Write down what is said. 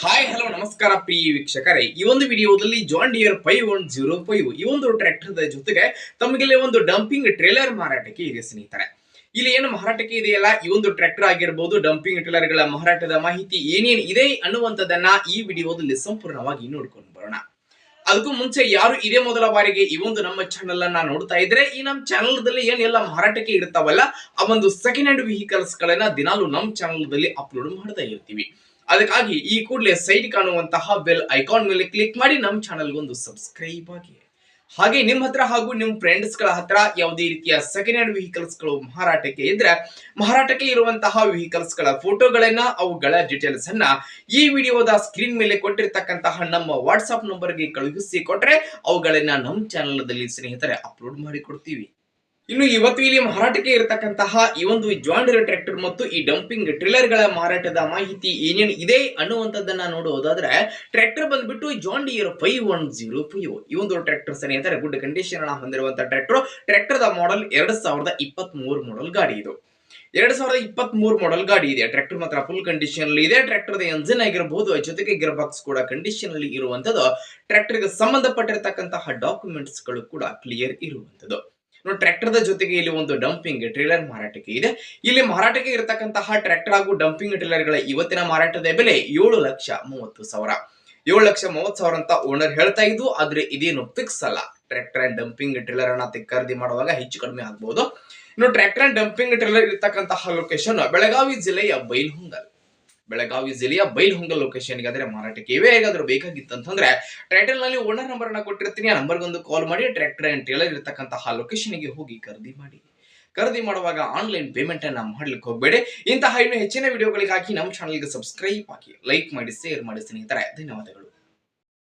Hi hello ನಮಸ್ಕಾರ ಪ್ರಿಯ ವೀಕ್ಷಕರೇ, ಈ ಒಂದು ವಿಡಿಯೋದಲ್ಲಿ ಜಾನ್ ಡಿಯರ್ 5105 ಈ ಒಂದು ಟ್ರ್ಯಾಕ್ಟರ್ ಜೊತೆಗೆ ತಮಗೆ ಒಂದು ಡಂಪಿಂಗ್ ಟ್ರೇಲರ್ ಮಾರಾಟಕ್ಕೆ ಇದೆ ಸ್ನೇಹಿತರೆ. ಇಲ್ಲಿ ಏನು ಮಾರಾಟಕ್ಕೆ ಇದೆಯಲ್ಲ, ಈ ಒಂದು ಟ್ರ್ಯಾಕ್ಟರ್ ಆಗಿರಬಹುದು, ಡಂಪಿಂಗ್ ಟ್ರೇಲರ್ ಗಳ ಮಾರಾಟದ ಮಾಹಿತಿ ಏನೇನು ಇದೆ ಅನ್ನುವಂಥದ್ದನ್ನ ಈ ವಿಡಿಯೋದಲ್ಲಿ ಸಂಪೂರ್ಣವಾಗಿ ನೋಡ್ಕೊಂಡು ಬರೋಣ. ಅದಕ್ಕೂ ಮುಂಚೆ ಯಾರು ಇದೇ ಮೊದಲ ಬಾರಿಗೆ ಈ ಒಂದು ನಮ್ಮ ಚಾನೆಲ್ ಅನ್ನ ನೋಡ್ತಾ ಇದ್ರೆ, ಈ ನಮ್ಮ ಚಾನೆಲ್ ದಲ್ಲಿ ಏನೆಲ್ಲ ಮಾರಾಟಕ್ಕೆ ಇರ್ತಾವಲ್ಲ ಆ ಒಂದು ಸೆಕೆಂಡ್ ಹ್ಯಾಂಡ್ ವೆಹಿಕಲ್ಸ್ ಗಳನ್ನ ದಿನಾಲು ನಮ್ಮ ಚಾನೆಲ್ ದಲ್ಲಿ ಅಪ್ಲೋಡ್ ಮಾಡ್ತಾ ಇರ್ತೀವಿ. ಅದಕ್ಕಾಗಿ ಈ ಕೂಡಲೇ ಸೈಡ್ ಕಾಣುವಂತಹ ಬೆಲ್ ಐಕಾನ್ ಮೇಲೆ ಕ್ಲಿಕ್ ಮಾಡಿ ನಮ್ಮ ಚಾನೆಲ್ ಒಂದು ಸಬ್ಸ್ಕ್ರೈಬ್ ಆಗಿ. ಹಾಗೆ ನಿಮ್ಮ ಹತ್ರ ಹಾಗೂ ನಿಮ್ಮ ಫ್ರೆಂಡ್ಸ್ ಗಳ ಹತ್ರ ಯಾವುದೇ ರೀತಿಯ ಸೆಕೆಂಡ್ ಹ್ಯಾಂಡ್ ವೆಹಿಕಲ್ಸ್ ಗಳು ಮಾರಾಟಕ್ಕೆ ಇದ್ರೆ, ಮಾರಾಟಕ್ಕೆ ಇರುವಂತಹ ವೆಹಿಕಲ್ಸ್ ಗಳ ಫೋಟೋಗಳನ್ನ, ಅವುಗಳ ಡೀಟೇಲ್ಸ್ ಅನ್ನ ಈ ವಿಡಿಯೋದ ಸ್ಕ್ರೀನ್ ಮೇಲೆ ಕೊಟ್ಟಿರ್ತಕ್ಕಂತಹ ನಮ್ಮ ವಾಟ್ಸ್ಆಪ್ ನಂಬರ್ಗೆ ಕಳುಹಿಸಿ ಕೊಟ್ರೆ ಅವುಗಳನ್ನ ನಮ್ಮ ಚಾನೆಲ್ ದಲ್ಲಿ ಸ್ನೇಹಿತರೆ ಅಪ್ಲೋಡ್ ಮಾಡಿ ಕೊಡ್ತೀವಿ. ಇನ್ನು ಇವತ್ತು ಇಲ್ಲಿ ಮಾರಾಟಕ್ಕೆ ಇರತಕ್ಕಂತಹ ಈ ಒಂದು ಜಾನ್ ಡೀರೆ ಟ್ರ್ಯಾಕ್ಟರ್ ಮತ್ತು ಈ ಡಂಪಿಂಗ್ ಟ್ರಿಲ್ಲರ್ ಗಳ ಮಾರಾಟದ ಮಾಹಿತಿ ಏನೇನು ಇದೆ ಅನ್ನುವಂಥದ್ದನ್ನ ನೋಡೋದಾದ್ರೆ, ಟ್ರ್ಯಾಕ್ಟರ್ ಬಂದ್ಬಿಟ್ಟು ಜಾನ್ ಡಿಯರ್ 5105 ಈ ಒಂದು ಟ್ರ್ಯಾಕ್ಟರ್ ಸ್ನೇಹಿತರೆ ಗುಡ್ ಕಂಡೀಷನ್ ಹೊಂದಿರುವಂತಹ ಟ್ರ್ಯಾಕ್ಟರ್ ದ ಮಾಡೆಲ್ 2023 ಮಾಡೆಲ್ ಗಾಡಿ ಇದು. 2023 ಮಾಡೆಲ್ ಗಾಡಿ ಇದೆ. ಟ್ರ್ಯಾಕ್ಟರ್ ಮಾತ್ರ ಫುಲ್ ಕಂಡೀಷನ್ ಅಲ್ಲಿ ಇದೆ. ಟ್ರ್ಯಾಕ್ಟರ್ ದ ಎಂಜಿನ್ ಆಗಿರಬಹುದು, ಜೊತೆಗೆ ಗಿಯರ್ ಬಾಕ್ಸ್ ಕೂಡ ಕಂಡೀಷನ್ ಅಲ್ಲಿ ಇರುವಂತದ್ದು. ಟ್ರ್ಯಾಕ್ಟರ್ ಗೆ ಸಂಬಂಧಪಟ್ಟಿರತಕ್ಕಂತಹ ಡಾಕ್ಯುಮೆಂಟ್ಸ್ ಗಳು ಕೂಡ ಕ್ಲಿಯರ್ ಇರುವಂತದ್ದು. ಟ್ರ್ಯಾಕ್ಟರ್ ದ ಜೊತೆಗೆ ಇಲ್ಲಿ ಒಂದು ಡಂಪಿಂಗ್ ಟ್ರೇಲರ್ ಮಾರಾಟಕ್ಕೆ ಇದೆ. ಇಲ್ಲಿ ಮಾರಾಟಕ್ಕೆ ಇರತಕ್ಕಂತಹ ಟ್ರ್ಯಾಕ್ಟರ್ ಹಾಗೂ ಡಂಪಿಂಗ್ ಟ್ರೇಲರ್ ಗಳ ಇವತ್ತಿನ ಮಾರಾಟದ ಬೆಲೆ 7,30,000. 7,30,000 ಅಂತ ಓನರ್ ಹೇಳ್ತಾ ಇದ್ದು, ಆದ್ರೆ ಇದೇನು ಫಿಕ್ಸ್ ಅಲ್ಲ. ಟ್ರ್ಯಾಕ್ಟರ್ ಅಂಡ್ ಡಂಪಿಂಗ್ ಟ್ರೇಲರ್ ಅನ್ನ ಖರೀದಿ ಮಾಡುವಾಗ ಹೆಚ್ಚು ಕಡಿಮೆ ಆಗಬಹುದು. ಇನ್ನು ಟ್ರ್ಯಾಕ್ಟರ್ ಅಂಡ್ ಡಂಪಿಂಗ್ ಟ್ರೇಲರ್ ಇರತಕ್ಕಂತಹ ಲೊಕೇಶನ್ ಬೆಳಗಾವಿ ಜಿಲ್ಲೆಯ ಬೈಲ್ಹೊಂಗಲ್ ಲೊಕೇಶನ್ ಗೆ ಮಾರಾಟಕ್ಕೆ ಇವೆ. ಹೇಗಾದ್ರೂ ಬೇಕಾಗಿತ್ತಂತಂದ್ರೆ ಟೈಟಲ್ ನಲ್ಲಿ ಓನರ್ ನಂಬರ್ ಅನ್ನ ಕೊಟ್ಟಿರ್ತೀನಿ, ಆ ನಂಬರ್ ಒಂದು ಕಾಲ್ ಮಾಡಿ ಟ್ರ್ಯಾಕ್ಟರ್ ಅಂಡ್ ಟ್ರೇಲರ್ ಇರತಕ್ಕಂತಹ ಲೊಕೇಶನ್ ಗೆ ಹೋಗಿ ಖರೀದಿ ಮಾಡಿ. ಖರೀದಿ ಮಾಡುವಾಗ ಆನ್ಲೈನ್ ಪೇಮೆಂಟ್ ಅನ್ನ ಮಾಡ್ಲಿಕ್ಕೆ ಹೋಗಬೇಡಿ. ಇಂತಹ ಇನ್ನೂ ಹೆಚ್ಚಿನ ವಿಡಿಯೋಗಳಿಗಾಗಿ ನಮ್ಮ ಚಾನೆಲ್ ಗೆ ಸಬ್ಸ್ಕ್ರೈಬ್ ಆಗಿ, ಲೈಕ್ ಮಾಡಿ, ಶೇರ್ ಮಾಡಿ ಸ್ನೇಹಿತರೆ. ಧನ್ಯವಾದಗಳು.